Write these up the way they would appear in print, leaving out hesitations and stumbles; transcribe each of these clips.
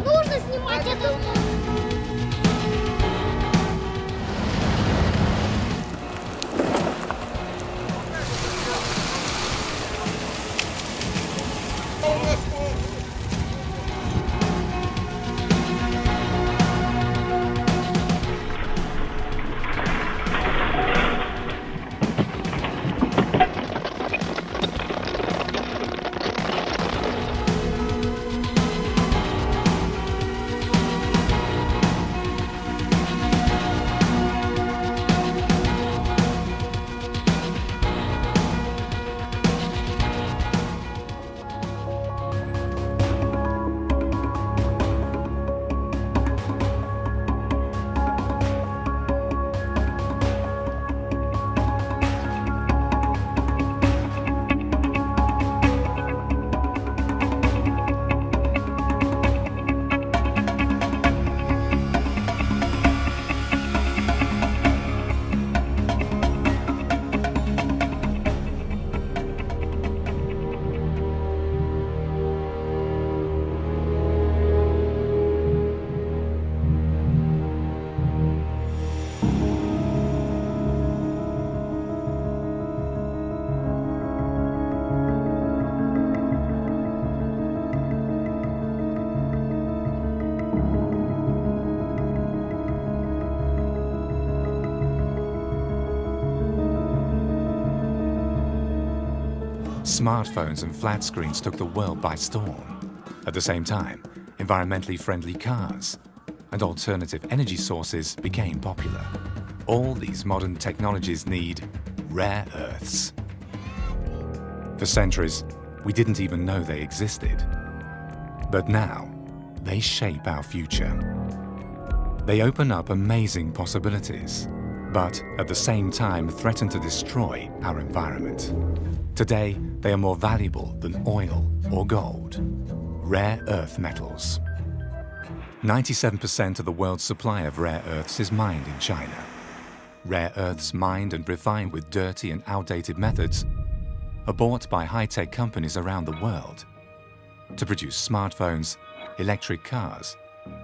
Нужно снимать это. smartphones and flat screens took the world by storm. At the same time, environmentally friendly cars and alternative energy sources became popular. All these modern technologies need rare earths. For centuries, we didn't even know they existed. But now, they shape our future. They open up amazing possibilities, but at the same time threaten to destroy our environment. Today, they are more valuable than oil or gold. Rare earth metals. 97% of the world's supply of rare earths is mined in China. Rare earths mined and refined with dirty and outdated methods are bought by high-tech companies around the world to produce smartphones, electric cars,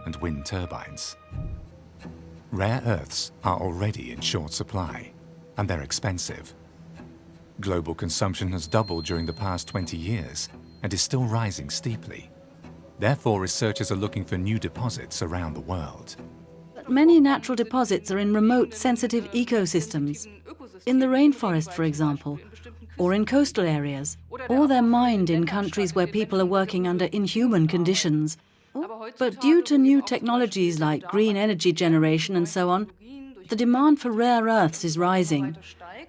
and wind turbines. Rare earths are already in short supply, and they're expensive. Global consumption has doubled during the past 20 years and is still rising steeply. Therefore, researchers are looking for new deposits around the world. But many natural deposits are in remote, sensitive ecosystems. In the rainforest, for example, or in coastal areas, or they're mined in countries where people are working under inhuman conditions. But due to new technologies like green energy generation and so on, the demand for rare earths is rising,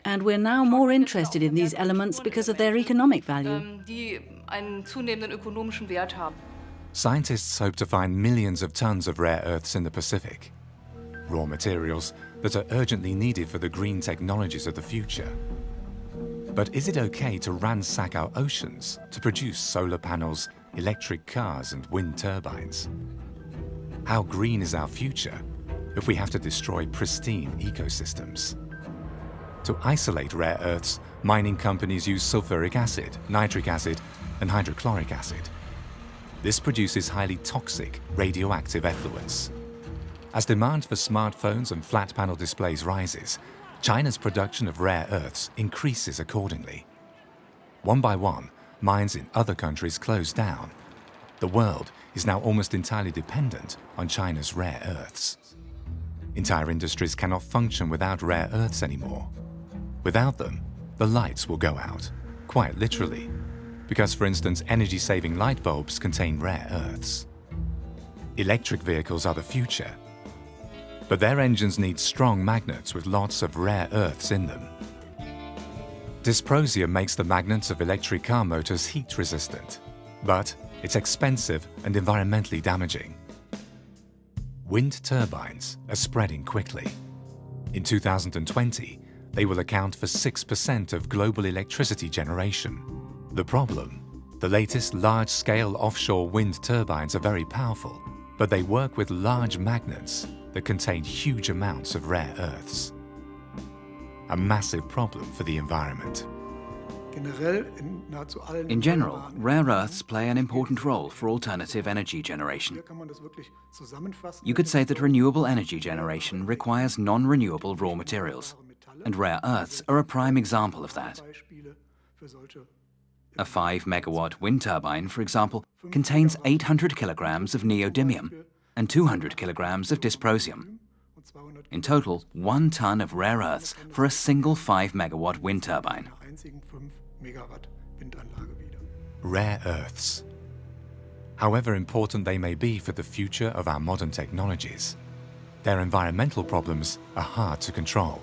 and we're now more interested in these elements because of their economic value. Scientists hope to find millions of tons of rare earths in the Pacific, raw materials that are urgently needed for the green technologies of the future. But is it okay to ransack our oceans to produce solar panels, electric cars, and wind turbines? How green is our future if we have to destroy pristine ecosystems? To isolate rare earths, mining companies use sulfuric acid, nitric acid, and hydrochloric acid. This produces highly toxic radioactive effluents. As demand for smartphones and flat panel displays rises, China's production of rare earths increases accordingly. One by one, mines in other countries close down. The world is now almost entirely dependent on China's rare earths. Entire industries cannot function without rare earths anymore. Without them, the lights will go out, quite literally, because, for instance, energy-saving light bulbs contain rare earths. Electric vehicles are the future, but their engines need strong magnets with lots of rare earths in them. Dysprosium makes the magnets of electric car motors heat-resistant, but it's expensive and environmentally damaging. Wind turbines are spreading quickly. In 2020, they will account for 6% of global electricity generation. The problem? The latest large-scale offshore wind turbines are very powerful, but they work with large magnets that contain huge amounts of rare earths. A massive problem for the environment. In general, rare earths play an important role for alternative energy generation. You could say that renewable energy generation requires non-renewable raw materials, and rare earths are a prime example of that. A 5-megawatt wind turbine, for example, contains 800 kilograms of neodymium and 200 kilograms of dysprosium. In total, 1 ton of rare earths for a single 5-megawatt wind turbine. Rare earths. However important they may be for the future of our modern technologies, their environmental problems are hard to control.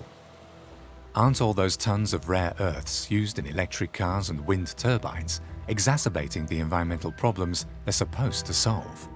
Aren't all those tons of rare earths used in electric cars and wind turbines exacerbating the environmental problems they're supposed to solve?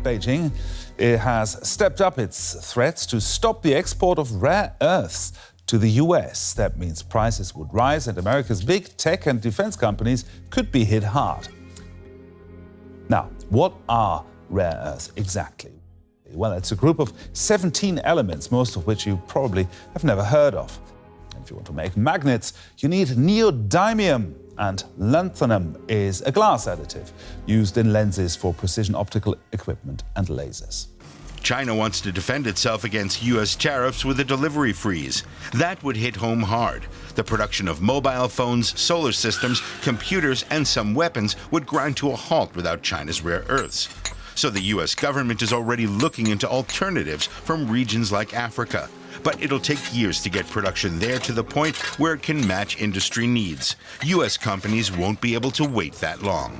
Beijing has stepped up its threats to stop the export of rare earths to the US. That means prices would rise and America's big tech and defense companies could be hit hard. Now, what are rare earths exactly? Well, it's a group of 17 elements, most of which you probably have never heard of. If you want to make magnets, you need neodymium, and lanthanum is a glass additive used in lenses for precision optical equipment and lasers. China wants to defend itself against U.S. tariffs with a delivery freeze. That would hit home hard. The production of mobile phones, solar systems, computers, and some weapons would grind to a halt without China's rare earths. So the U.S. government is already looking into alternatives from regions like Africa. But it'll take years to get production there to the point where it can match industry needs. U.S. companies won't be able to wait that long.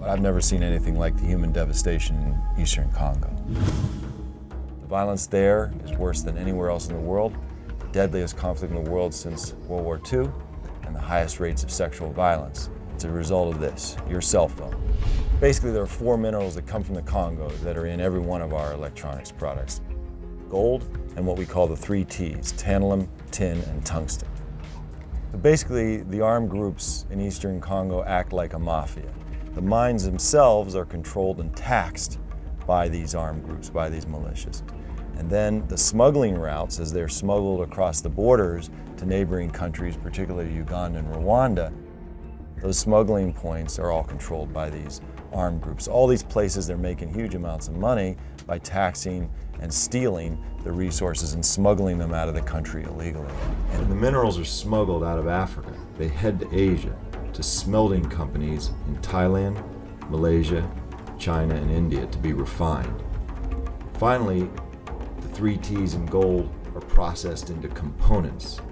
I've never seen anything like the human devastation in eastern Congo. The violence there is worse than anywhere else in the world, the deadliest conflict in the world since World War II, and the highest rates of sexual violence. It's a result of this, your cell phone. Basically, there are 4 minerals that come from the Congo that are in every one of our electronics products. Gold and what we call the 3 T's, tantalum, tin, and tungsten. So basically, the armed groups in eastern Congo act like a mafia. The mines themselves are controlled and taxed by these armed groups, by these militias. And then the smuggling routes, as they're smuggled across the borders to neighboring countries, particularly Uganda and Rwanda, those smuggling points are all controlled by these armed groups. All these places, they're making huge amounts of money by taxing and stealing the resources and smuggling them out of the country illegally. And the minerals are smuggled out of Africa. They head to Asia, to smelting companies in Thailand, Malaysia, China, and India to be refined. Finally, the 3 T's in gold are processed into components,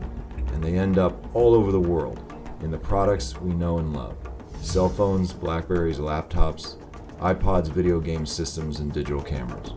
and they end up all over the world in the products we know and love. Cell phones, Blackberries, laptops, iPods, video game systems, and digital cameras.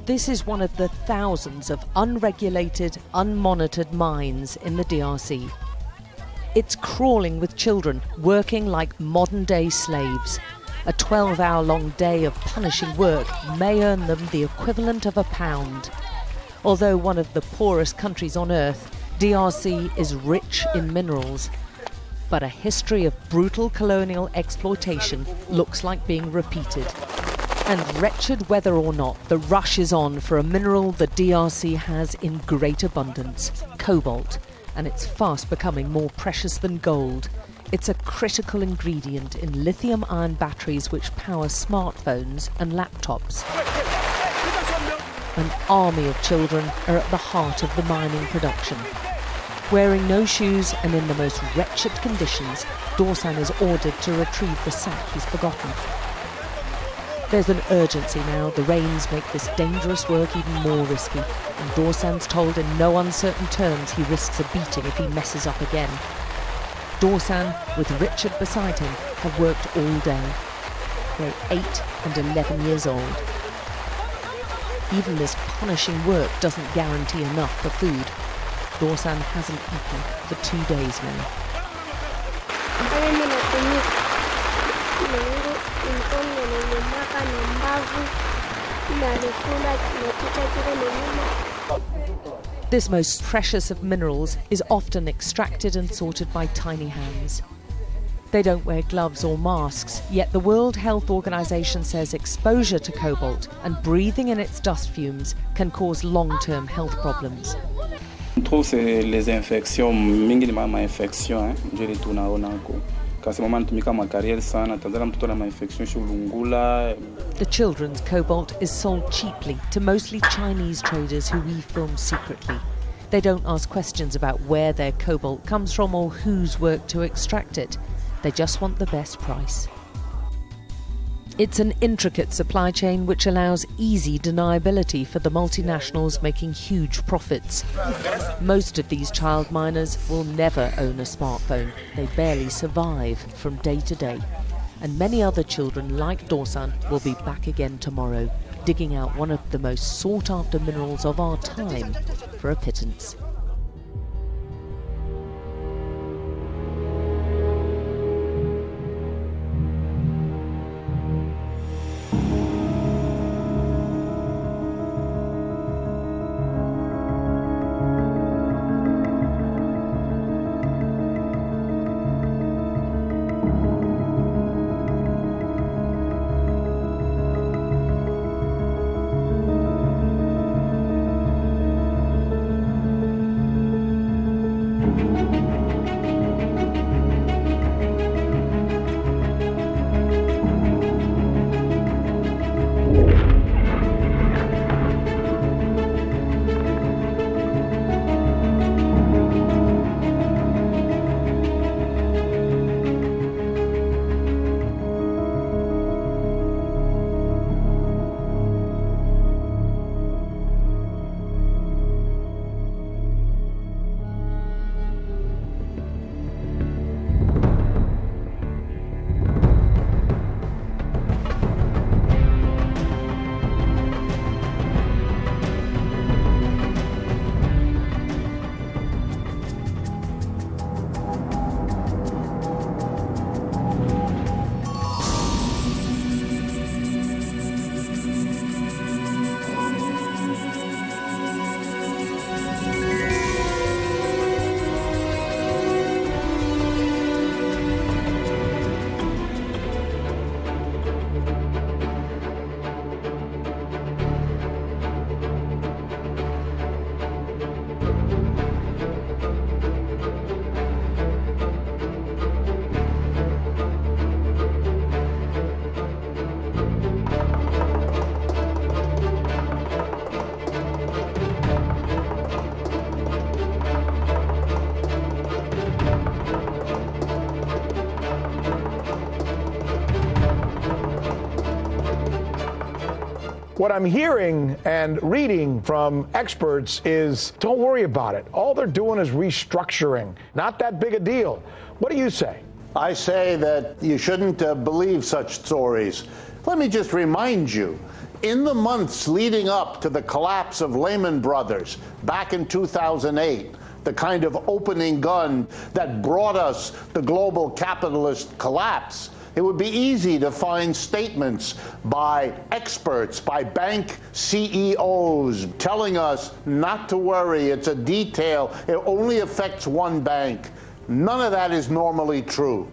This is one of the thousands of unregulated, unmonitored mines in the DRC. It's crawling with children, working like modern-day slaves. A 12-hour-long day of punishing work may earn them the equivalent of £1. Although one of the poorest countries on earth, DRC is rich in minerals. But a history of brutal colonial exploitation looks like being repeated. And wretched whether or not, the rush is on for a mineral the DRC has in great abundance, cobalt, and it's fast becoming more precious than gold. It's a critical ingredient in lithium-ion batteries which power smartphones and laptops. An army of children are at the heart of the mining production. Wearing no shoes and in the most wretched conditions, Dorsan is ordered to retrieve the sack he's forgotten. There's an urgency now. The rains make this dangerous work even more risky, and Dorsan's told in no uncertain terms he risks a beating if he messes up again. Dorsan, with Richard beside him, have worked all day. they're 8 and 11 years old. Even this punishing work doesn't guarantee enough for food. Dorsan hasn't eaten for 2 days now. This most precious of minerals is often extracted and sorted by tiny hands. They don't wear gloves or masks, yet the World Health Organization says exposure to cobalt and breathing in its dust fumes can cause long-term health problems. On trouve c'est les infections, mingi ni mama infection, ndio ile tunaona huko. Kasi mama anatumika makariel sana, tazama mtoto na infection shulungula. The children's cobalt is sold cheaply to mostly Chinese traders who we film secretly. They don't ask questions about where their cobalt comes from or who's worked to extract it. They just want the best price. It's an intricate supply chain which allows easy deniability for the multinationals making huge profits. Most of these child miners will never own a smartphone. They barely survive from day to day. And many other children like Dorsan will be back again tomorrow, digging out one of the most sought-after minerals of our time for a pittance. What I'm hearing and reading from experts is, don't worry about it. All they're doing is restructuring. Not that big a deal. What do you say? I say that you shouldn't believe such stories. Let me just remind you, in the months leading up to the collapse of Lehman Brothers back in 2008, the kind of opening gun that brought us the global capitalist collapse, it would be easy to find statements by experts, by bank CEOs, telling us not to worry, it's a detail, it only affects one bank. None of that is normally true.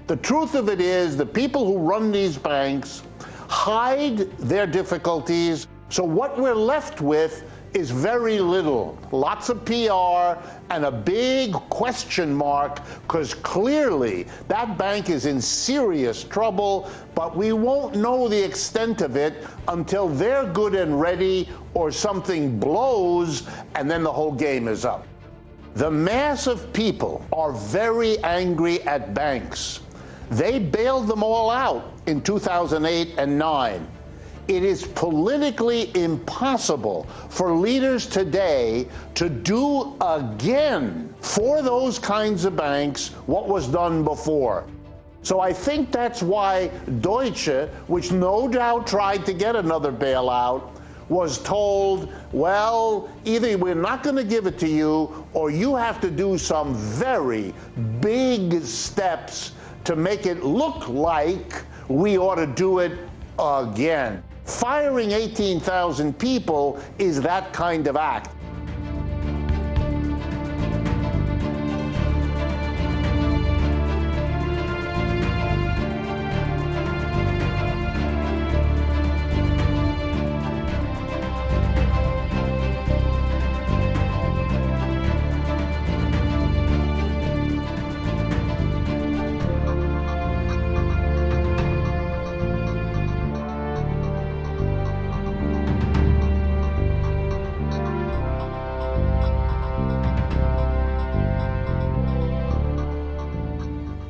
The truth of it is the people who run these banks hide their difficulties, so what we're left with is very little. Lots of PR and a big question mark, because clearly that bank is in serious trouble, but we won't know the extent of it until they're good and ready or something blows, and then the whole game is up. The mass of people are very angry at banks. They bailed them all out in 2008 and 9. It is politically impossible for leaders today to do again for those kinds of banks what was done before. So I think that's why Deutsche, which no doubt tried to get another bailout, was told, well, either we're not going to give it to you, or you have to do some very big steps to make it look like we ought to do it again. Firing 18,000 people is that kind of act.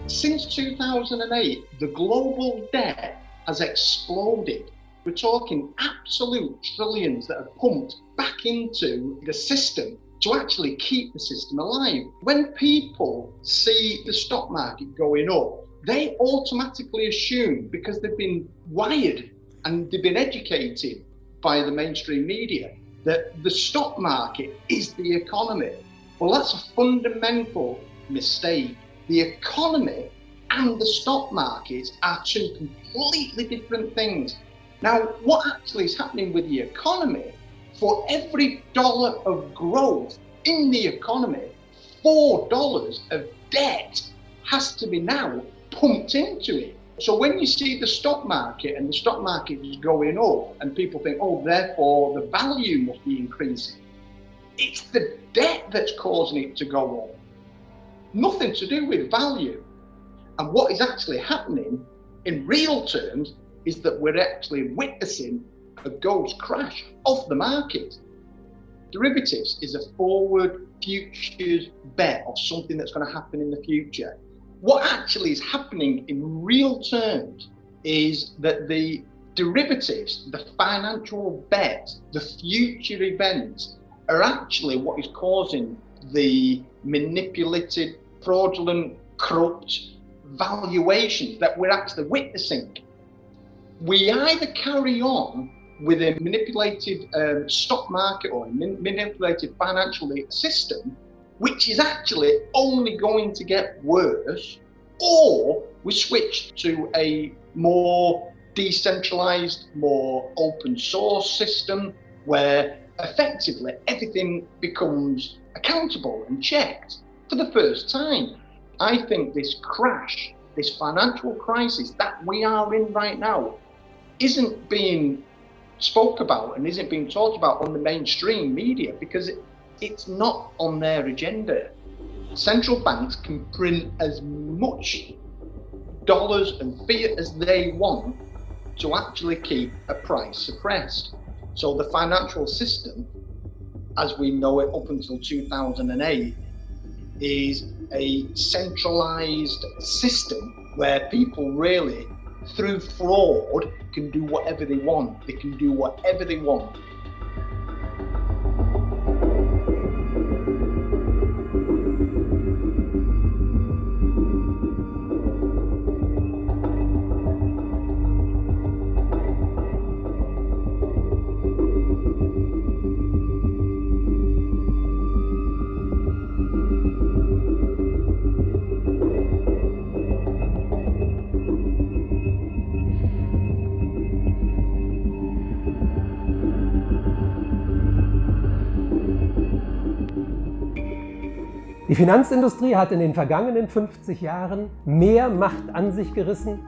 Since 2008, the global debt has exploded. We're talking absolute trillions that are pumped back into the system to actually keep the system alive. When people see the stock market going up, they automatically assume, because they've been wired and they've been educated by the mainstream media, that the stock market is the economy. Well, that's a fundamental mistake. The economy and the stock market are two completely different things. Now, what actually is happening with the economy, for every dollar of growth in the economy, $4 of debt has to be now pumped into it. So when you see the stock market and the stock market is going up and people think, oh, therefore the value must be increasing, it's the debt that's causing it to go up. Nothing to do with value. And what is actually happening in real terms is that we're actually witnessing a ghost crash of the market. Derivatives is a forward futures bet of something that's going to happen in the future. What actually is happening in real terms is that the derivatives, the financial bets, the future events are actually what is causing the manipulated, fraudulent, corrupt valuations that we're actually witnessing. We either carry on with a manipulated stock market or a manipulated financial system, which is actually only going to get worse, or we switch to a more decentralized, more open source system where effectively everything becomes accountable and checked for the first time. I think this crash, this financial crisis that we are in right now, isn't being spoke about and isn't being talked about on the mainstream media because it's not on their agenda. Central banks can print as much dollars and fiat as they want to actually keep a price suppressed. So the financial system, as we know it up until 2008, is a centralized system where people really, through fraud, can do whatever they want. They can do whatever they want. Die Finanzindustrie hat in den vergangenen 50 Jahren mehr Macht an sich gerissen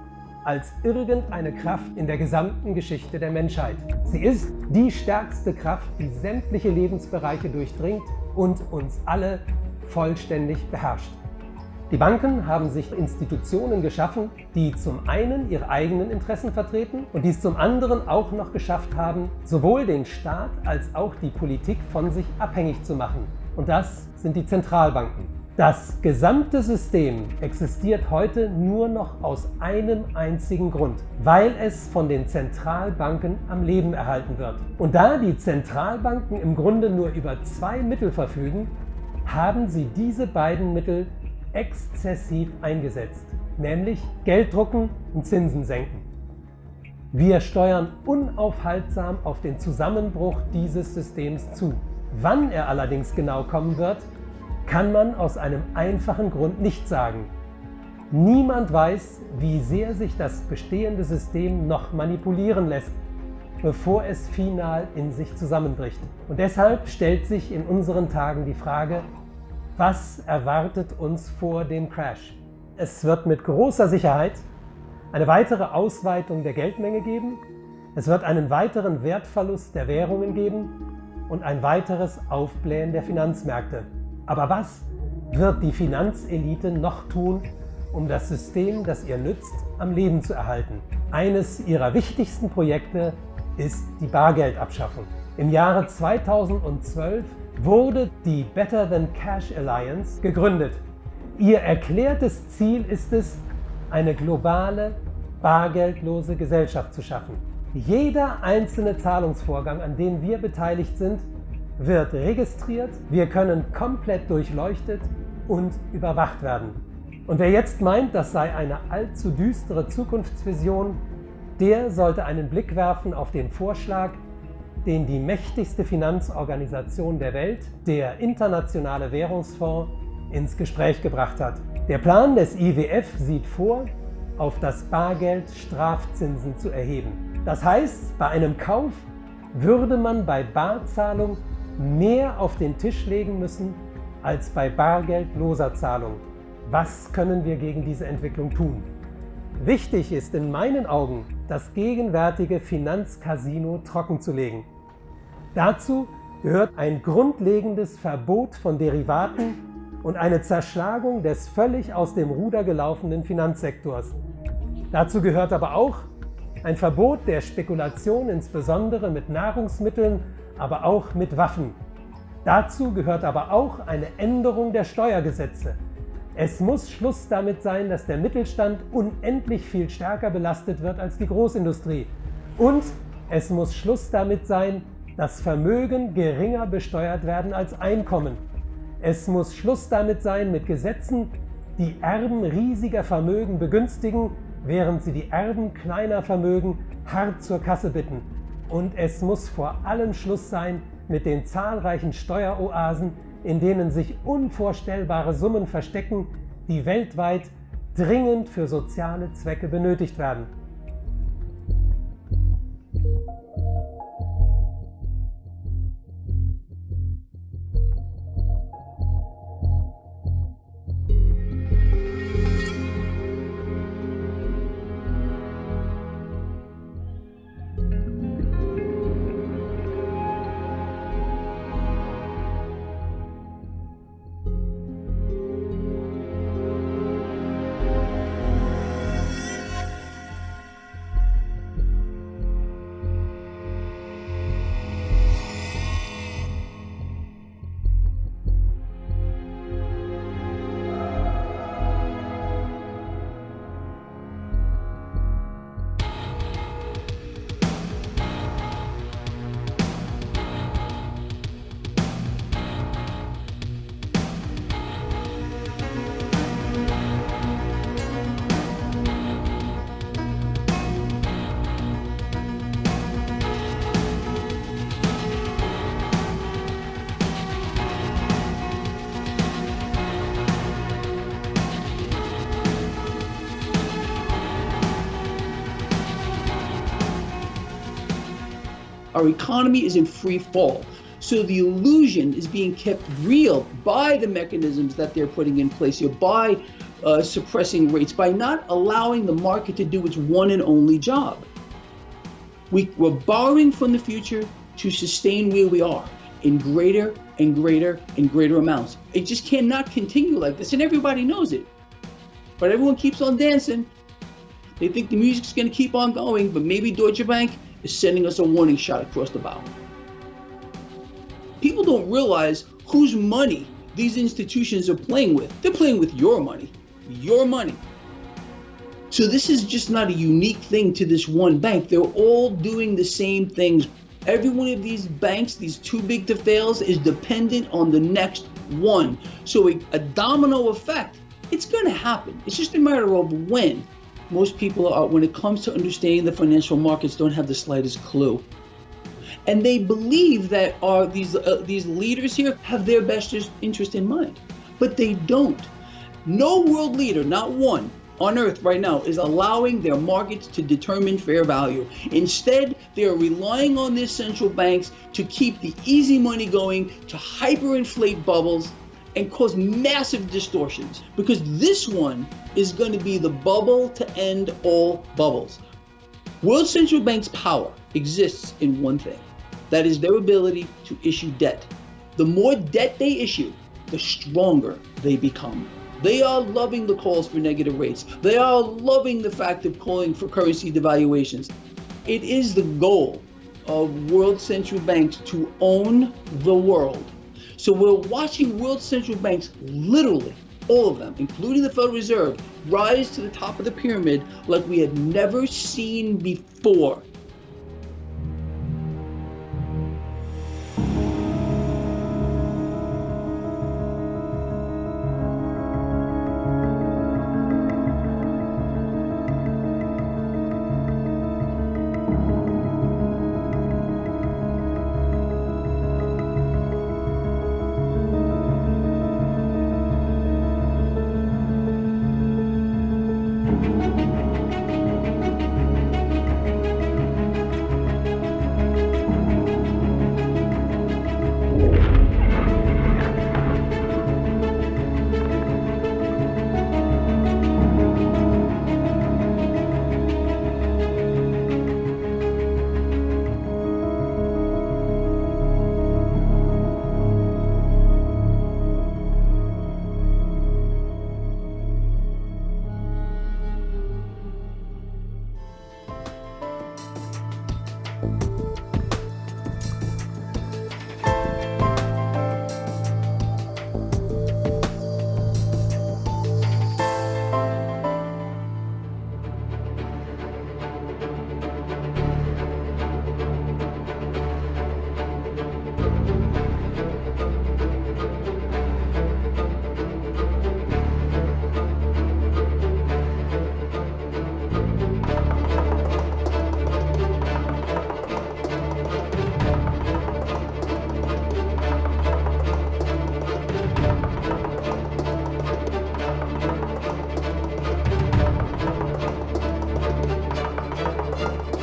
als irgendeine Kraft in der gesamten Geschichte der Menschheit. Sie ist die stärkste Kraft, die sämtliche Lebensbereiche durchdringt und uns alle vollständig beherrscht. Die Banken haben sich Institutionen geschaffen, die zum einen ihre eigenen Interessen vertreten und die es zum anderen auch noch geschafft haben, sowohl den Staat als auch die Politik von sich abhängig zu machen. Und das sind die Zentralbanken. Das gesamte System existiert heute nur noch aus einem einzigen Grund, weil es von den Zentralbanken am Leben erhalten wird. Und da die Zentralbanken im Grunde nur über zwei Mittel verfügen, haben sie diese beiden Mittel exzessiv eingesetzt. nämlich Geld drucken und Zinsen senken. Wir steuern unaufhaltsam auf den Zusammenbruch dieses Systems zu. Wann er allerdings genau kommen wird, kann man aus einem einfachen Grund nicht sagen. Niemand weiß, wie sehr sich das bestehende System noch manipulieren lässt, bevor es final in sich zusammenbricht. Und deshalb stellt sich in unseren Tagen die Frage, was erwartet uns vor dem Crash? Es wird mit großer Sicherheit eine weitere Ausweitung der Geldmenge geben, es wird einen weiteren Wertverlust der Währungen geben und ein weiteres Aufblähen der Finanzmärkte. Aber was wird die Finanzelite noch tun, um das System, das ihr nützt, am Leben zu erhalten? Eines ihrer wichtigsten Projekte ist die Bargeldabschaffung. Im Jahre 2012 wurde die Better Than Cash Alliance gegründet. Ihr erklärtes Ziel ist es, eine globale, bargeldlose Gesellschaft zu schaffen. Jeder einzelne Zahlungsvorgang, an dem wir beteiligt sind, wird registriert, wir können komplett durchleuchtet und überwacht werden. Und wer jetzt meint, das sei eine allzu düstere Zukunftsvision, der sollte einen Blick werfen auf den Vorschlag, den die mächtigste Finanzorganisation der Welt, der Internationale Währungsfonds, ins Gespräch gebracht hat. Der Plan des IWF sieht vor, auf das Bargeld Strafzinsen zu erheben. Das heißt, bei einem Kauf würde man bei Barzahlung mehr auf den Tisch legen müssen als bei bargeldloser Zahlung. Was können wir gegen diese Entwicklung tun? Wichtig ist in meinen Augen, das gegenwärtige Finanzcasino trockenzulegen. Dazu gehört ein grundlegendes Verbot von Derivaten und eine Zerschlagung des völlig aus dem Ruder gelaufenen Finanzsektors. Dazu gehört aber auch ein Verbot der Spekulation, insbesondere mit Nahrungsmitteln, aber auch mit Waffen. Dazu gehört aber auch eine Änderung der Steuergesetze. Es muss Schluss damit sein, dass der Mittelstand unendlich viel stärker belastet wird als die Großindustrie. Und es muss Schluss damit sein, dass Vermögen geringer besteuert werden als Einkommen. Es muss Schluss damit sein mit Gesetzen, die Erben riesiger Vermögen begünstigen, während sie die Erben kleiner Vermögen hart zur Kasse bitten. Und es muss vor allem Schluss sein mit den zahlreichen Steueroasen, in denen sich unvorstellbare Summen verstecken, die weltweit dringend für soziale Zwecke benötigt werden. Our economy is in free fall. So the illusion is being kept real by the mechanisms that they're putting in place here, by suppressing rates, by not allowing the market to do its one and only job. We're borrowing from the future to sustain where we are in greater and greater and greater amounts. It just cannot continue like this, and everybody knows it. But everyone keeps on dancing. They think the music's going to keep on going, but maybe Deutsche Bank is sending us a warning shot across the bow. People don't realize whose money these institutions are playing with. They're playing with your money. Your money. So this is just not a unique thing to this one bank. They're all doing the same things. Every one of these banks, these too big to fails, is dependent on the next one. So a domino effect It's going to happen. It's just a matter of when. Most people are, when it comes to understanding the financial markets, don't have the slightest clue. And they believe that these leaders here have their best interest in mind, but they don't. No world leader, not one, on earth right now is allowing their markets to determine fair value. Instead, they are relying on their central banks to keep the easy money going, to hyperinflate bubbles and cause massive distortions, because this one is going to be the bubble to end all bubbles. World central banks' power exists in one thing. That is their ability to issue debt. The more debt they issue, the stronger they become. They are loving the calls for negative rates. They are loving the fact of calling for currency devaluations. It is the goal of world central banks to own the world. So we're watching world central banks, literally all of them, including the Federal Reserve, rise to the top of the pyramid like we had never seen before.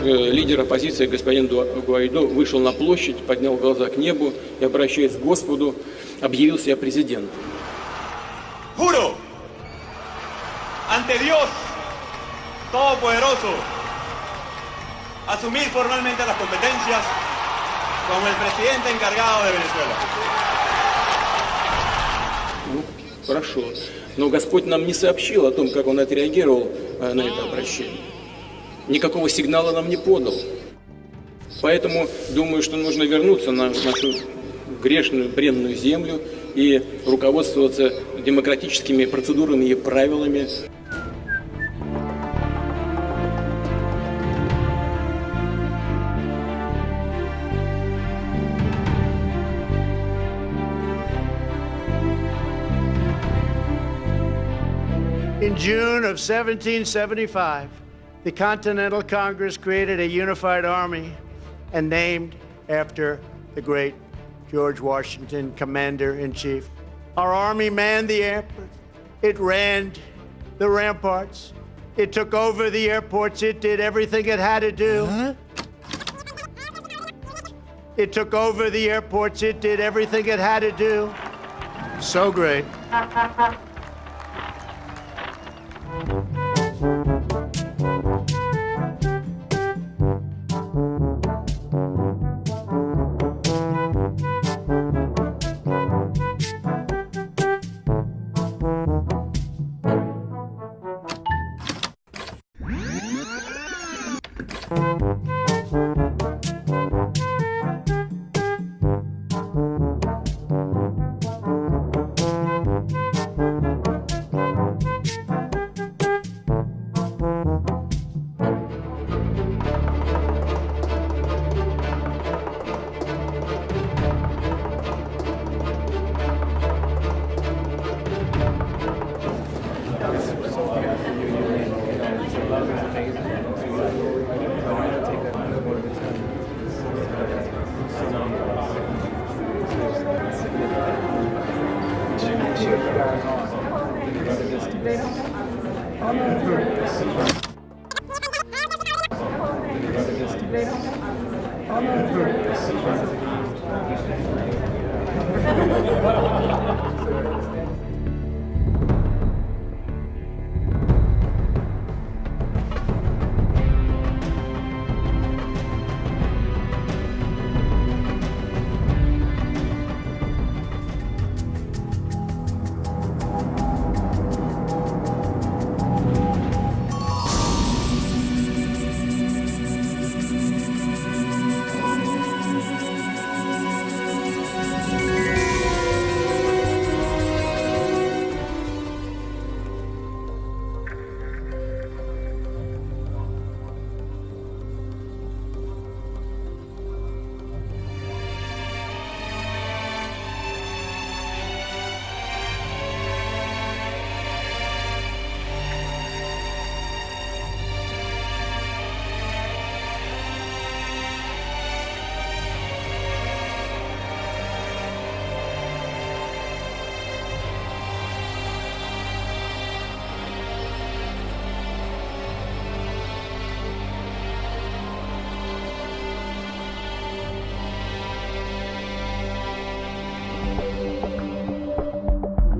Лидер оппозиции господин Гуайдо вышел на площадь, поднял глаза к небу и, обращаясь к Господу, объявил себя президентом. Juro ante Dios Todopoderoso asumir formalmente las competencias como el presidente encargado de Venezuela. Ну, хорошо. Но Господь нам не сообщил о том, как Он отреагировал на это обращение. Никакого сигнала нам не подал. Поэтому думаю, что нужно вернуться на нашу грешную, бренную землю и руководствоваться демократическими процедурами и правилами. In June of 1775, the Continental Congress created a unified army and named after the great George Washington, Commander-in-Chief. Our army manned the airport. It ran the ramparts. It took over the airports. It did everything it had to do. It took over the airports. It did everything it had to do. So great.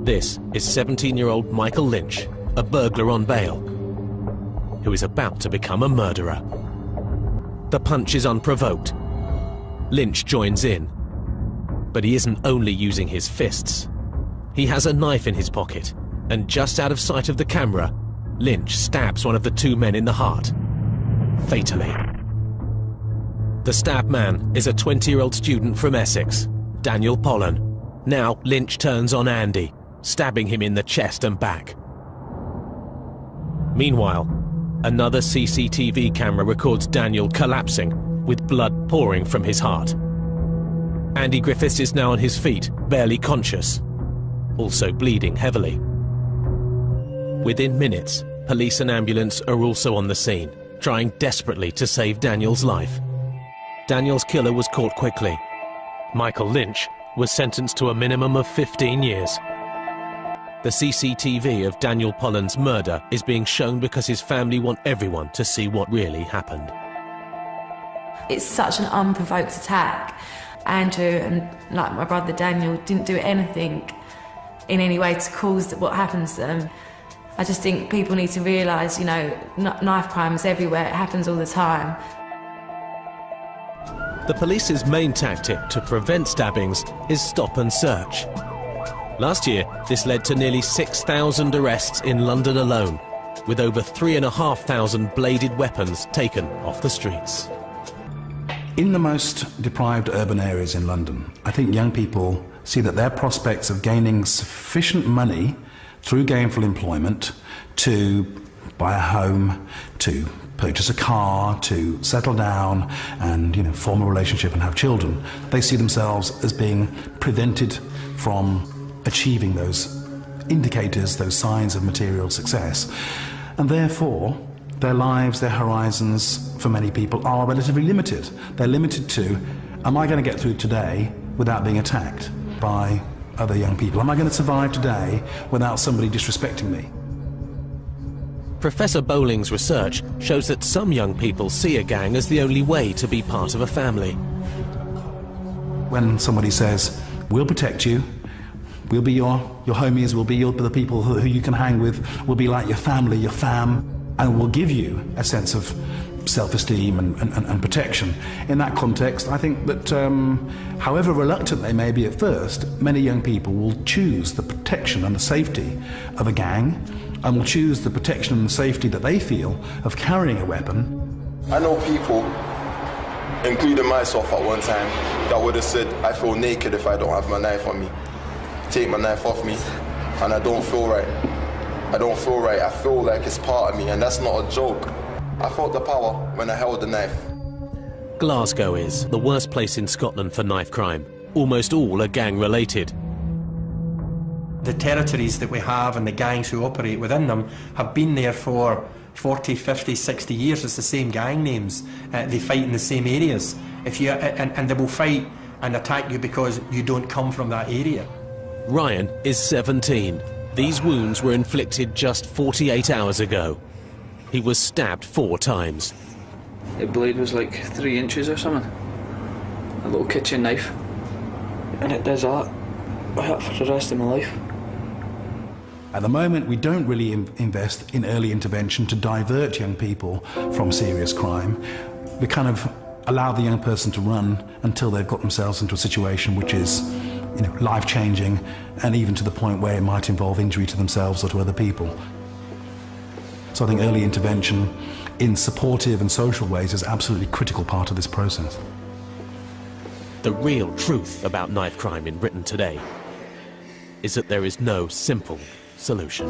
This is 17-year-old Michael Lynch, a burglar on bail, who is about to become a murderer. The punch is unprovoked. Lynch joins in, but he isn't only using his fists. He has a knife in his pocket, and just out of sight of the camera, Lynch stabs one of the two men in the heart, fatally. The stabbed man is a 20-year-old student from Essex, Daniel Pollen. Now Lynch turns on Andy, stabbing him in the chest and back. Meanwhile, another CCTV camera records Daniel collapsing, with blood pouring from his heart. Andy Griffiths is now on his feet, barely conscious, also bleeding heavily. Within minutes, police and ambulance are also on the scene, trying desperately to save Daniel's life. Daniel's killer was caught quickly. Michael Lynch was sentenced to a minimum of 15 years. The CCTV of Daniel Pollen's murder is being shown because his family want everyone to see what really happened. It's such an unprovoked attack. Andrew and like my brother Daniel didn't do anything in any way to cause what happens to them. I just think people need to realise, you know, knife crime is everywhere, it happens all the time. The police's main tactic to prevent stabbings is stop and search. Last year, this led to nearly 6,000 arrests in London alone, with over 3,500 bladed weapons taken off the streets. In the most deprived urban areas in London, I think young people see that their prospects of gaining sufficient money through gainful employment to buy a home, to purchase a car, to settle down and, form a relationship and have children, they see themselves as being prevented from achieving those indicators, those signs of material success. And therefore, their lives, their horizons, for many people, are relatively limited. They're limited to, am I going to get through today without being attacked by other young people? Am I going to survive today without somebody disrespecting me? Professor Bowling's research shows that some young people see a gang as the only way to be part of a family. When somebody says, we'll protect you, we'll be your homies, we'll be the people who you can hang with, we'll be like your family, your fam, and we'll give you a sense of self-esteem and protection. In that context, I think that however reluctant they may be at first, many young people will choose the protection and the safety of a gang, and will choose the protection and safety that they feel of carrying a weapon. I know people, including myself at one time, that would have said, I feel naked if I don't have my knife on me. Take my knife off me, and I don't feel right. I don't feel right. I feel like it's part of me, and that's not a joke. I felt the power when I held the knife. Glasgow is the worst place in Scotland for knife crime. Almost all are gang-related. The territories that we have and the gangs who operate within them have been there for 40, 50, 60 years. It's the same gang names. They fight in the same areas. And they will fight and attack you because you don't come from that area. Ryan is 17. These wounds were inflicted just 48 hours ago. He was stabbed 4 times. The blade was like 3 inches or something. A little kitchen knife. And it does that. I had for the rest of my life. At the moment, we don't really invest in early intervention to divert young people from serious crime. We kind of allow the young person to run until they've got themselves into a situation which is, life-changing, and even to the point where it might involve injury to themselves or to other people. So I think early intervention in supportive and social ways is absolutely critical part of this process. The real truth about knife crime in Britain today is that there is no simple solution.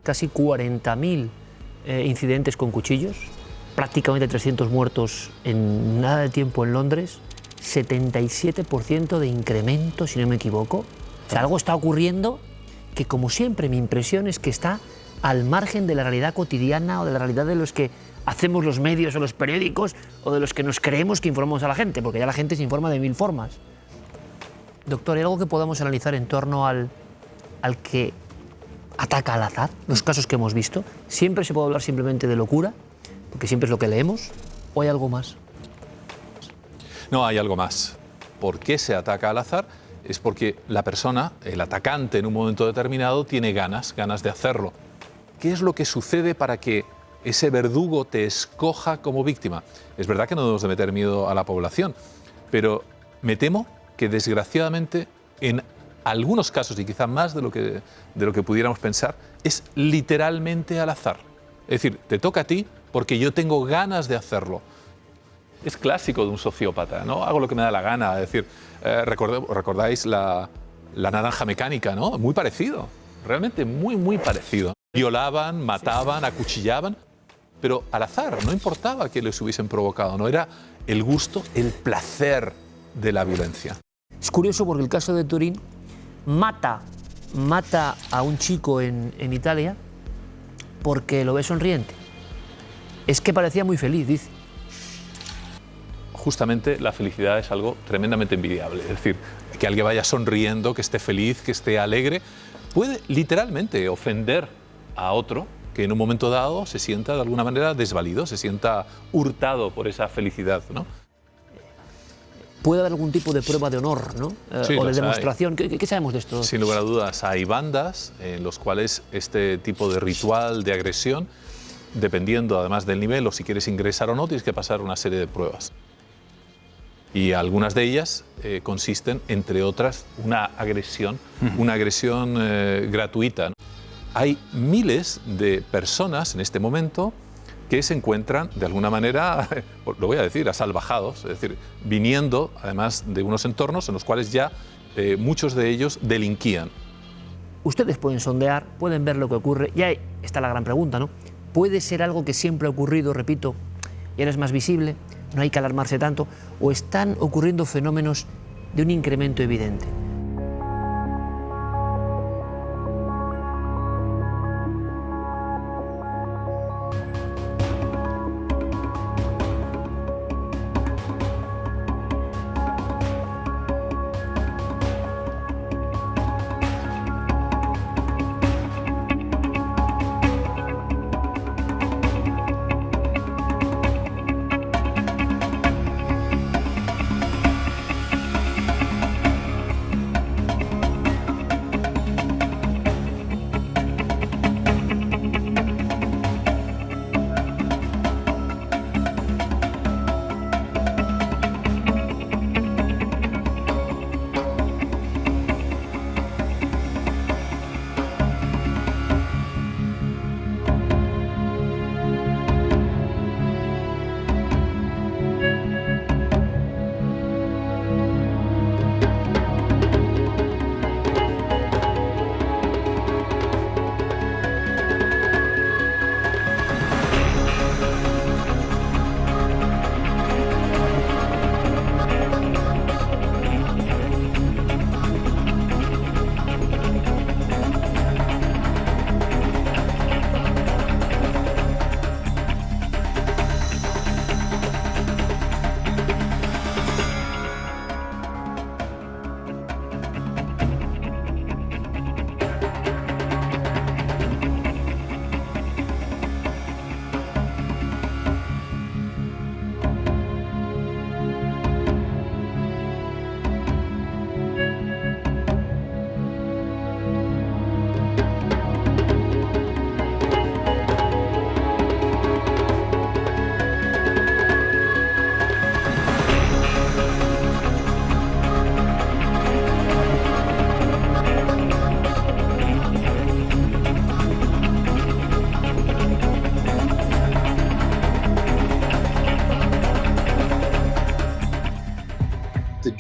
Casi 40.000 incidentes con cuchillos, prácticamente 300 muertos en nada de tiempo en Londres, 77% de incremento, si no me equivoco. O sea, algo está ocurriendo que, como siempre, mi impresión es que está al margen de la realidad cotidiana o de la realidad de los que hacemos los medios o los periódicos o de los que nos creemos que informamos a la gente, porque ya la gente se informa de 1000 formas. Doctor, ¿hay algo que podamos analizar en torno al que ataca al azar, los casos que hemos visto? ¿Siempre se puede hablar simplemente de locura, porque siempre es lo que leemos, o hay algo más? No, hay algo más. ¿Por qué se ataca al azar? Es porque la persona, el atacante en un momento determinado, tiene ganas de hacerlo. ¿Qué es lo que sucede para que ese verdugo te escoja como víctima? Es verdad que no debemos de meter miedo a la población, pero me temo que desgraciadamente en algunos casos, y quizá más de lo que pudiéramos pensar, es literalmente al azar. Es decir, te toca a ti porque yo tengo ganas de hacerlo. Es clásico de un sociópata, ¿no? Hago lo que me da la gana. Es decir, recordáis la naranja mecánica, ¿no? Muy parecido, realmente muy parecido. Violaban, mataban, acuchillaban, pero al azar, no importaba que les hubiesen provocado, no era el gusto, el placer de la violencia. Es curioso porque el caso de Turín mata a un chico en Italia porque lo ve sonriente. Es que parecía muy feliz, dice. Justamente la felicidad es algo tremendamente envidiable. Es decir, que alguien vaya sonriendo, que esté feliz, que esté alegre, puede literalmente ofender a otro que en un momento dado se sienta de alguna manera desvalido, se sienta hurtado por esa felicidad, ¿no? Puede haber algún tipo de prueba de honor, ¿no? Sí, o de demostración. ¿Qué sabemos de esto? Sin lugar a dudas, hay bandas en los cuales este tipo de ritual de agresión, dependiendo además del nivel o si quieres ingresar o no, tienes que pasar una serie de pruebas. Y algunas de ellas consisten, entre otras, una agresión gratuita, ¿no? Hay miles de personas en este momento que se encuentran, de alguna manera, lo voy a decir, asalvajados, es decir, viniendo, además, de unos entornos en los cuales ya muchos de ellos delinquían. Ustedes pueden sondear, pueden ver lo que ocurre, y ahí está la gran pregunta, ¿no? ¿Puede ser algo que siempre ha ocurrido, repito, y ahora es más visible, no hay que alarmarse tanto, o están ocurriendo fenómenos de un incremento evidente?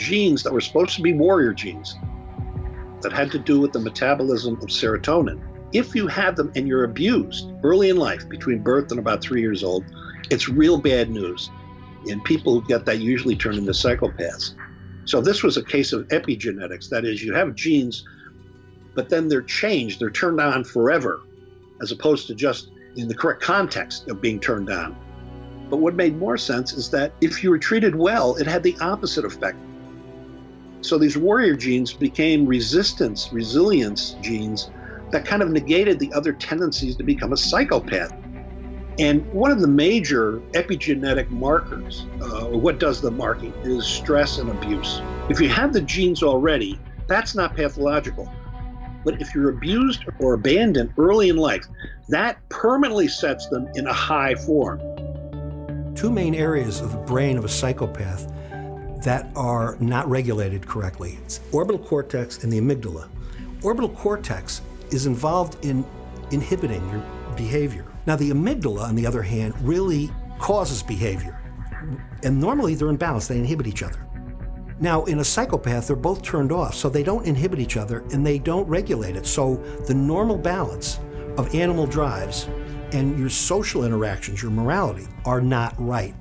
genes that were supposed to be warrior genes that had to do with the metabolism of serotonin. If you have them and you're abused early in life, between birth and about 3 years old, it's real bad news. And people who get that usually turn into psychopaths. So this was a case of epigenetics. That is, you have genes, but then they're changed, they're turned on forever, as opposed to just in the correct context of being turned on. But what made more sense is that if you were treated well, it had the opposite effect. So these warrior genes became resilience genes that kind of negated the other tendencies to become a psychopath. And one of the major epigenetic markers, or what does the marking, is stress and abuse. If you have the genes already, that's not pathological. But if you're abused or abandoned early in life, that permanently sets them in a high form. Two main areas of the brain of a psychopath that are not regulated correctly. It's orbital cortex and the amygdala. Orbital cortex is involved in inhibiting your behavior. Now, the amygdala, on the other hand, really causes behavior. And normally they're in balance, they inhibit each other. Now, in a psychopath, they're both turned off, so they don't inhibit each other and they don't regulate it. So the normal balance of animal drives and your social interactions, your morality, are not right.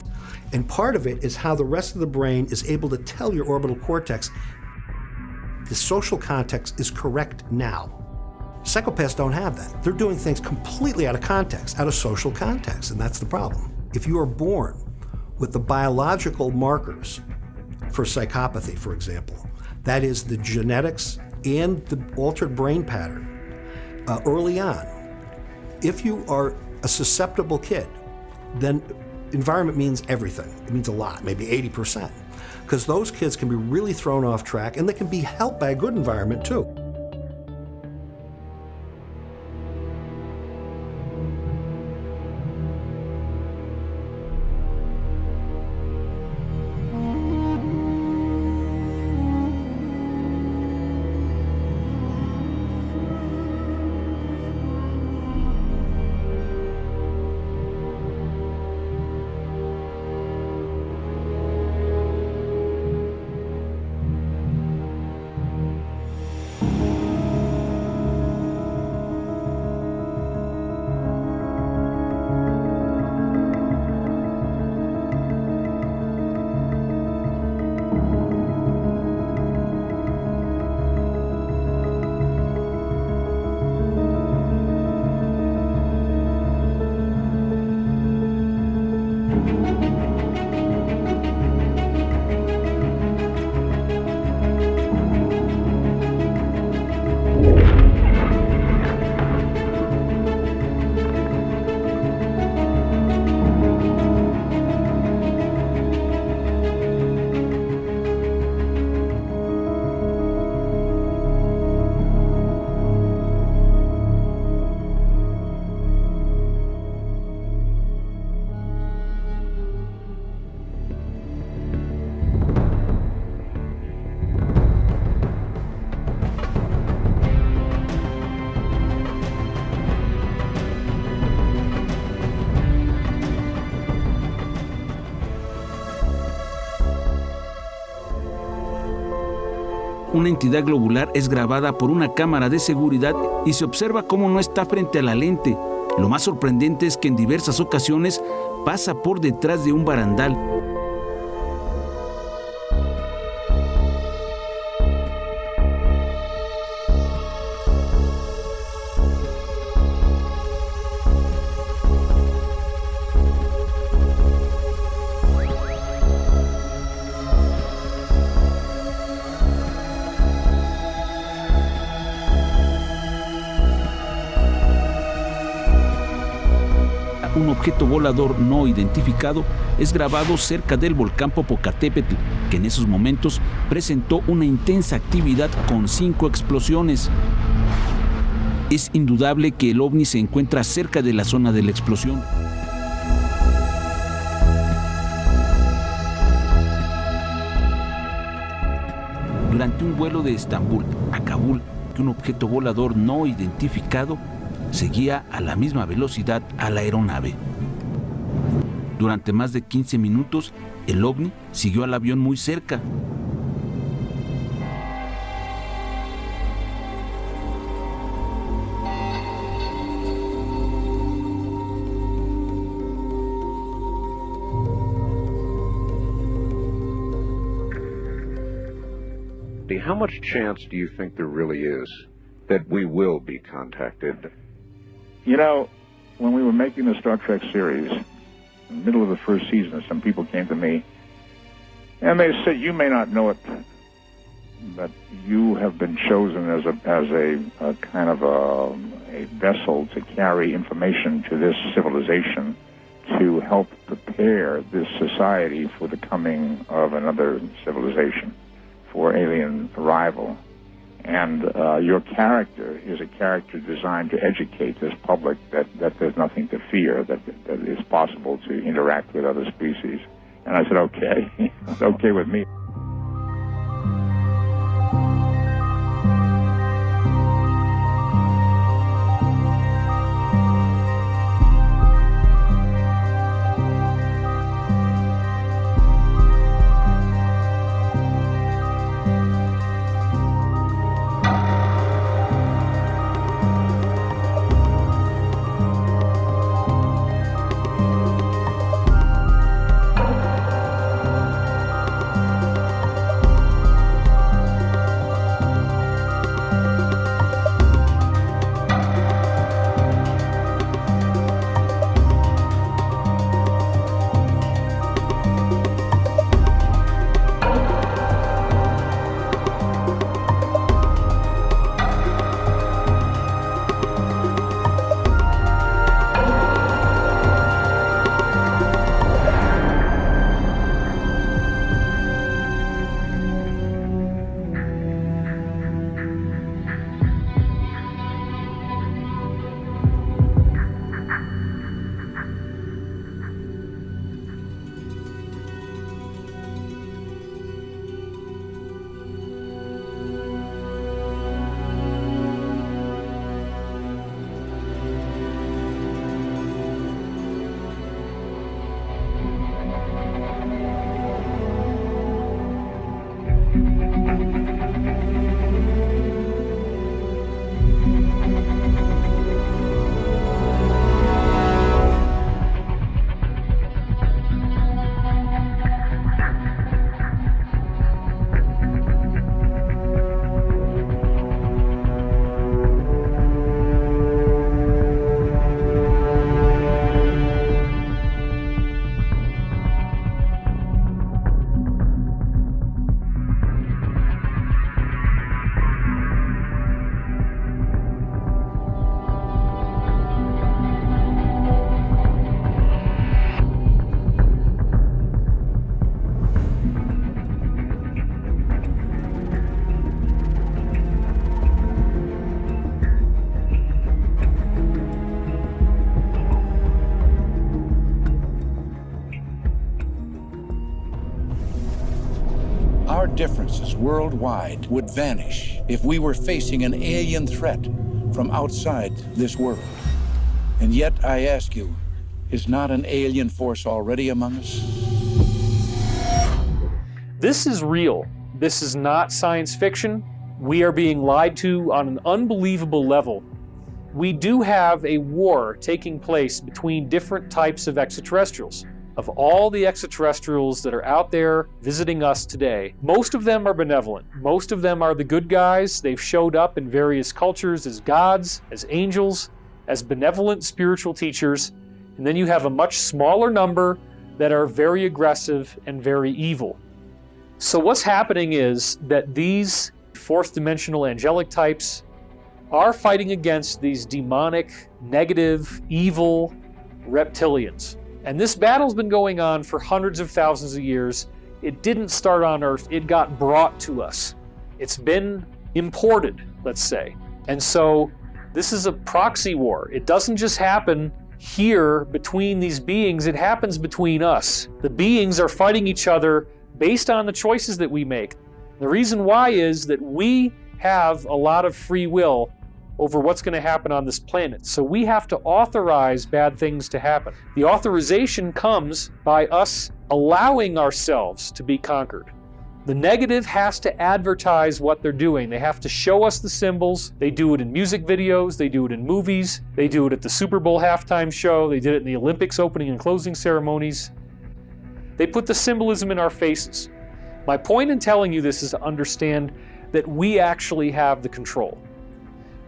And part of it is how the rest of the brain is able to tell your orbital cortex the social context is correct now. Psychopaths don't have that. They're doing things completely out of context, out of social context, and that's the problem. If you are born with the biological markers for psychopathy, for example, that is the genetics and the altered brain pattern early on, if you are a susceptible kid, then environment means everything. It means a lot, maybe 80%, because those kids can be really thrown off track and they can be helped by a good environment too. Una entidad globular es grabada por una cámara de seguridad y se observa cómo no está frente a la lente. Lo más sorprendente es que en diversas ocasiones pasa por detrás de un barandal. Un objeto volador no identificado es grabado cerca del volcán Popocatépetl, que en esos momentos presentó una intensa actividad con 5 explosiones. Es indudable que el ovni se encuentra cerca de la zona de la explosión. Durante un vuelo de Estambul a Kabul, un objeto volador no identificado seguía a la misma velocidad a la aeronave. Durante más de 15 minutos, el ovni siguió al avión muy cerca. 50, how much chance do you think there really is that we will be contacted? You know, when we were making the Star Trek series, in the middle of the first season, some people came to me and they said, "You may not know it, but you have been chosen as a kind of a vessel to carry information to this civilization to help prepare this society for the coming of another civilization, for alien arrival. And your character is a character designed to educate this public that there's nothing to fear, that it's possible to interact with other species." And I said, okay, it's okay with me. Our differences worldwide would vanish if we were facing an alien threat from outside this world. And yet, I ask you, is not an alien force already among us? This is real. This is not science fiction. We are being lied to on an unbelievable level. We do have a war taking place between different types of extraterrestrials. Of all the extraterrestrials that are out there visiting us today, most of them are benevolent. Most of them are the good guys. They've showed up in various cultures as gods, as angels, as benevolent spiritual teachers. And then you have a much smaller number that are very aggressive and very evil. So what's happening is that these fourth dimensional angelic types are fighting against these demonic, negative, evil reptilians. And this battle's been going on for hundreds of thousands of years. It didn't start on Earth, it got brought to us. It's been imported, let's say. And so this is a proxy war. It doesn't just happen here between these beings, it happens between us. The beings are fighting each other based on the choices that we make. The reason why is that we have a lot of free will over what's going to happen on this planet. So we have to authorize bad things to happen. The authorization comes by us allowing ourselves to be conquered. The negative has to advertise what they're doing. They have to show us the symbols. They do it in music videos, they do it in movies, they do it at the Super Bowl halftime show, they did it in the Olympics opening and closing ceremonies. They put the symbolism in our faces. My point in telling you this is to understand that we actually have the control.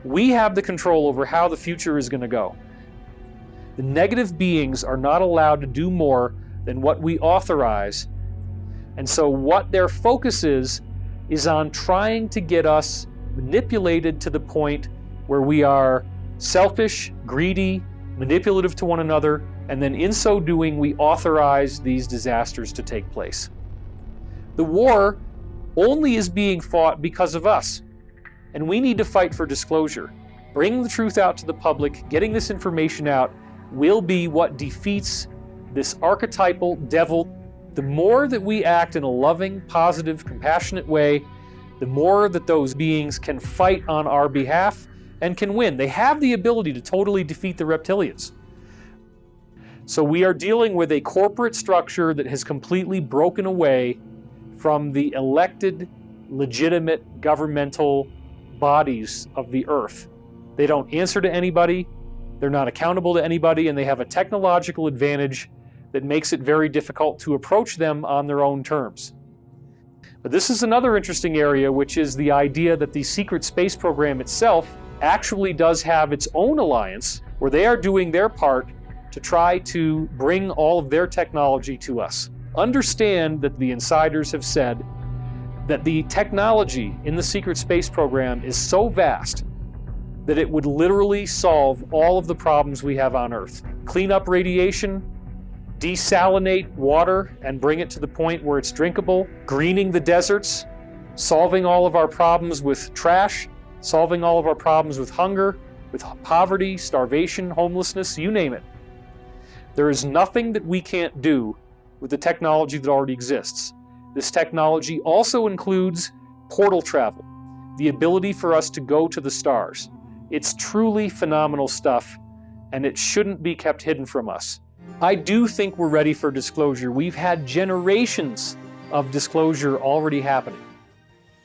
We have the control over how the future is going to go. The negative beings are not allowed to do more than what we authorize. And so what their focus is on trying to get us manipulated to the point where we are selfish, greedy, manipulative to one another, and then in so doing, we authorize these disasters to take place. The war only is being fought because of us, and we need to fight for disclosure. Bringing the truth out to the public, getting this information out, will be what defeats this archetypal devil. The more that we act in a loving, positive, compassionate way, the more that those beings can fight on our behalf and can win. They have the ability to totally defeat the reptilians. So we are dealing with a corporate structure that has completely broken away from the elected, legitimate governmental bodies of the earth. They don't answer to anybody, they're not accountable to anybody, and they have a technological advantage that makes it very difficult to approach them on their own terms. But this is another interesting area, which is the idea that the secret space program itself actually does have its own alliance, where they are doing their part to try to bring all of their technology to us. Understand that the insiders have said that the technology in the secret space program is so vast that it would literally solve all of the problems we have on Earth. Clean up radiation, desalinate water and bring it to the point where it's drinkable, greening the deserts, solving all of our problems with trash, solving all of our problems with hunger, with poverty, starvation, homelessness, you name it. There is nothing that we can't do with the technology that already exists. This technology also includes portal travel, the ability for us to go to the stars. It's truly phenomenal stuff, and it shouldn't be kept hidden from us. I do think we're ready for disclosure. We've had generations of disclosure already happening.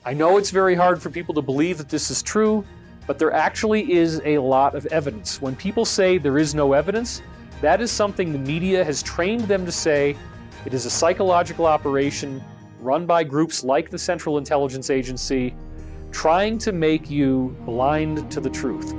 I know it's very hard for people to believe that this is true, but there actually is a lot of evidence. When people say there is no evidence, that is something the media has trained them to say. It is a psychological operation run by groups like the Central Intelligence Agency, trying to make you blind to the truth.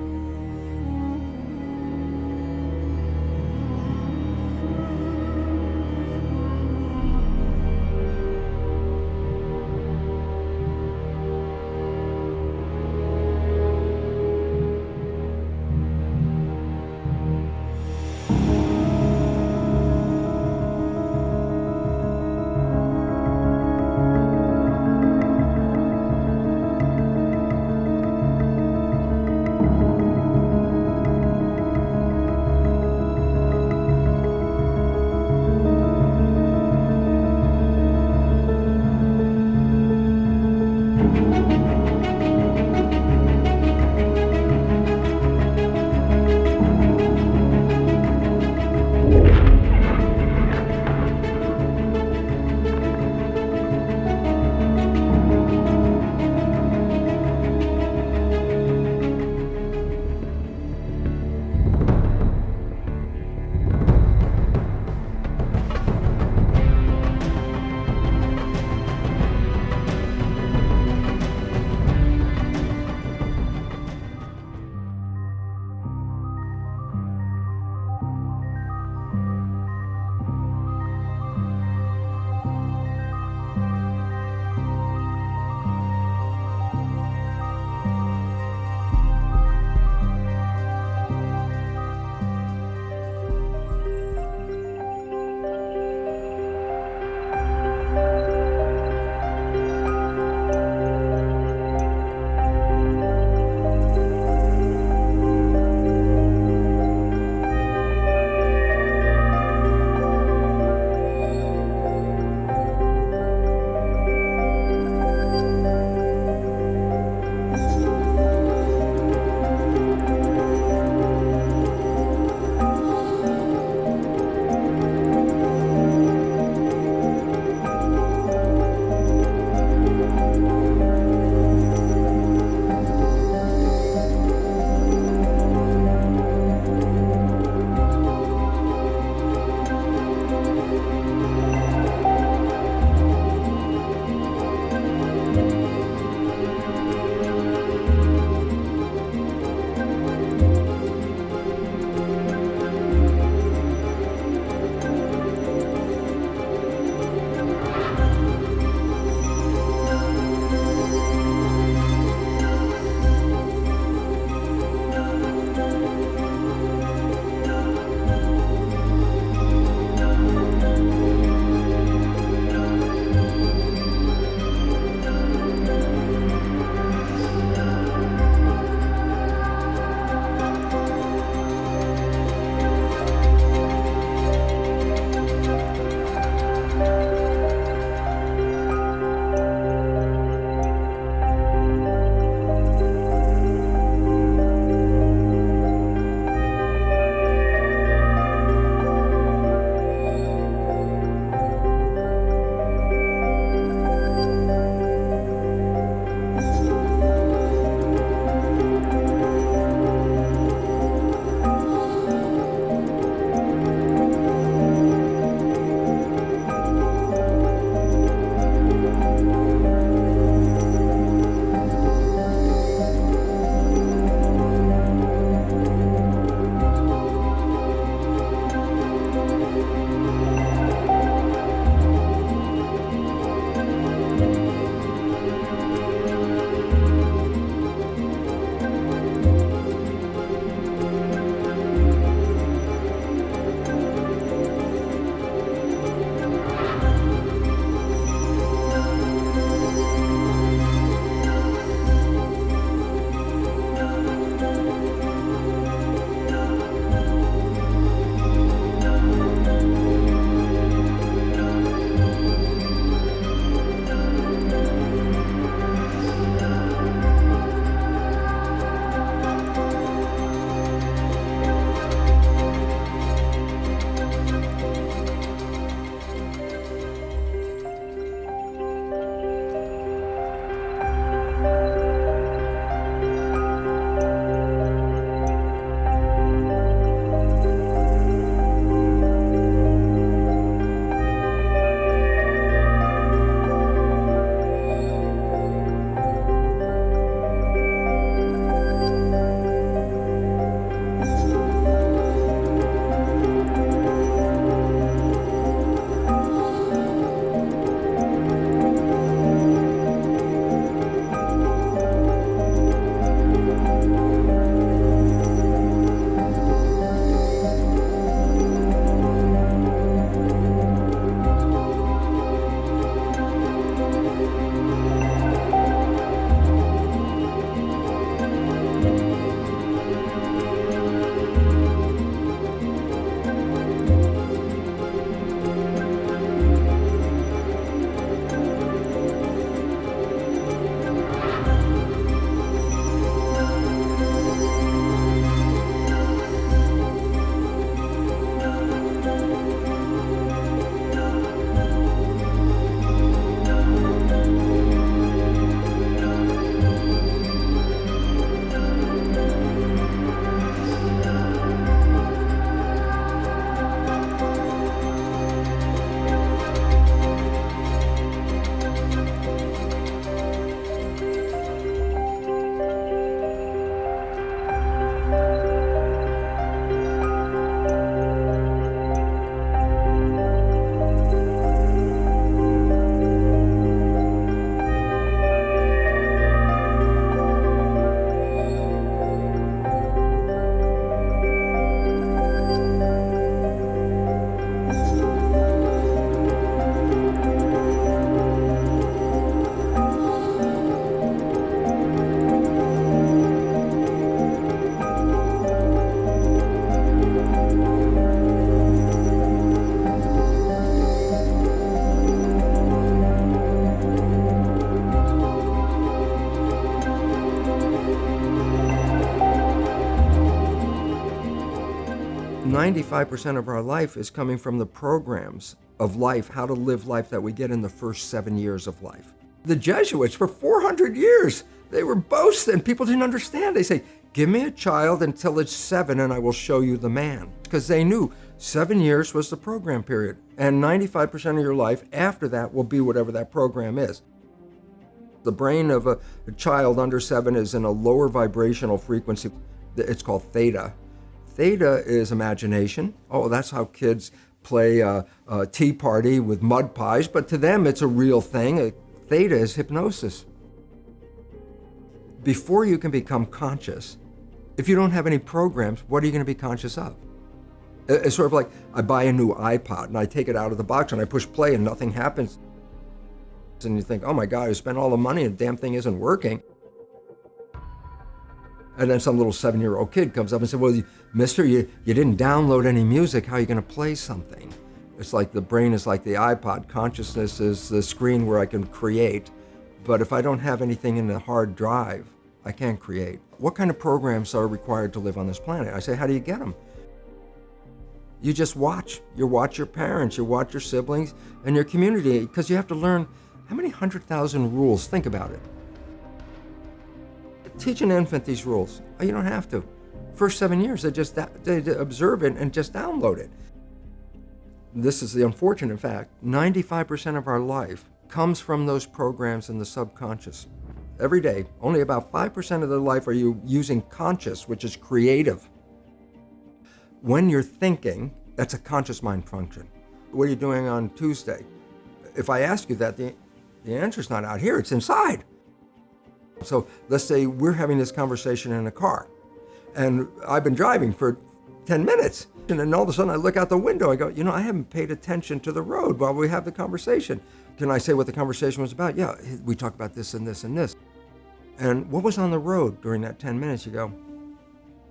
95% of our life is coming from the programs of life, how to live life that we get in the first 7 years of life. The Jesuits, for 400 years, they were boasting. People didn't understand. They say, give me a child until it's 7 and I will show you the man. Because they knew 7 years was the program period. And 95% of your life after that will be whatever that program is. The brain of a child under 7 is in a lower vibrational frequency. It's called theta. Theta is imagination. Oh, that's how kids play a tea party with mud pies, but to them it's a real thing. Theta is hypnosis. Before you can become conscious, if you don't have any programs, what are you going to be conscious of? It's sort of like I buy a new iPod and I take it out of the box and I push play and nothing happens. And you think, oh my God, I spent all the money and the damn thing isn't working. And then some little 7-year-old kid comes up and says, well, mister, you didn't download any music. How are you going to play something? It's like the brain is like the iPod. Consciousness is the screen where I can create. But if I don't have anything in the hard drive, I can't create. What kind of programs are required to live on this planet? I say, how do you get them? You just watch. You watch your parents, you watch your siblings, and your community, because you have to learn how many 100,000 rules. Think about it. Teach an infant these rules. Oh, you don't have to. First 7 years, they observe it and just download it. This is the unfortunate fact. 95% of our life comes from those programs in the subconscious. Every day, only about 5% of their life are you using conscious, which is creative. When you're thinking, that's a conscious mind function. What are you doing on Tuesday? If I ask you that, the answer's not out here, it's inside. So let's say we're having this conversation in a car, and I've been driving for 10 minutes, and then all of a sudden I look out the window, I go, you know, I haven't paid attention to the road while we have the conversation. Can I say what the conversation was about? Yeah, we talked about this and this and this. And what was on the road during that 10 minutes? You go,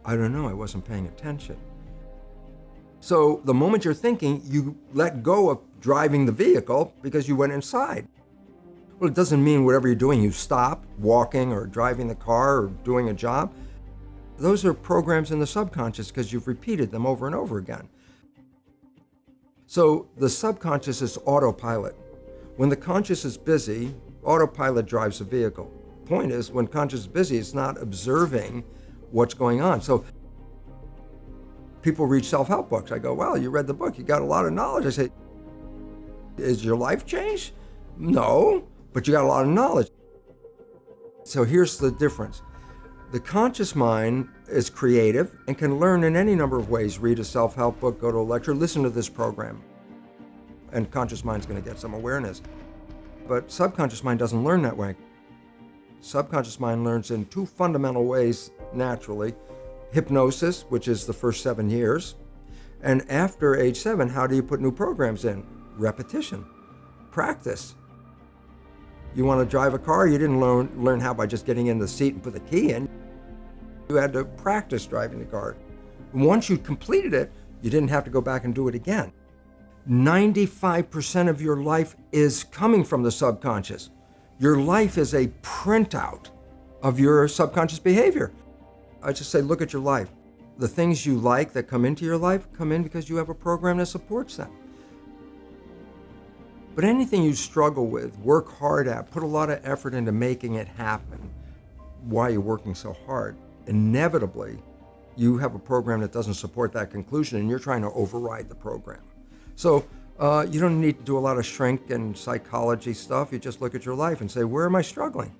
I don't know, I wasn't paying attention. So the moment you're thinking, you let go of driving the vehicle because you went inside. Well, it doesn't mean whatever you're doing, you stop walking or driving the car or doing a job. Those are programs in the subconscious because you've repeated them over and over again. So the subconscious is autopilot. When the conscious is busy, autopilot drives the vehicle. Point is, when conscious is busy, it's not observing what's going on. So people read self-help books. I go, well, you read the book, you got a lot of knowledge. I say, is your life changed? No, but you got a lot of knowledge. So here's the difference. The conscious mind is creative and can learn in any number of ways. Read a self-help book, go to a lecture, listen to this program. And conscious mind's going to get some awareness. But subconscious mind doesn't learn that way. Subconscious mind learns in two fundamental ways naturally. Hypnosis, which is the first 7 years. And after age 7, how do you put new programs in? Repetition, practice. You want to drive a car, you didn't learn how by just getting in the seat and put the key in. You had to practice driving the car. And once you completed it, you didn't have to go back and do it again. 95% of your life is coming from the subconscious. Your life is a printout of your subconscious behavior. I just say, look at your life. The things you like that come into your life come in because you have a program that supports them. But anything you struggle with, work hard at, put a lot of effort into making it happen, why you're working so hard, inevitably, you have a program that doesn't support that conclusion and you're trying to override the program. So you don't need to do a lot of shrink and psychology stuff. You just look at your life and say, where am I struggling?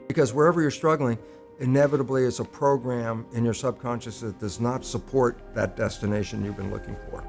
Because wherever you're struggling, inevitably it's a program in your subconscious that does not support that destination you've been looking for.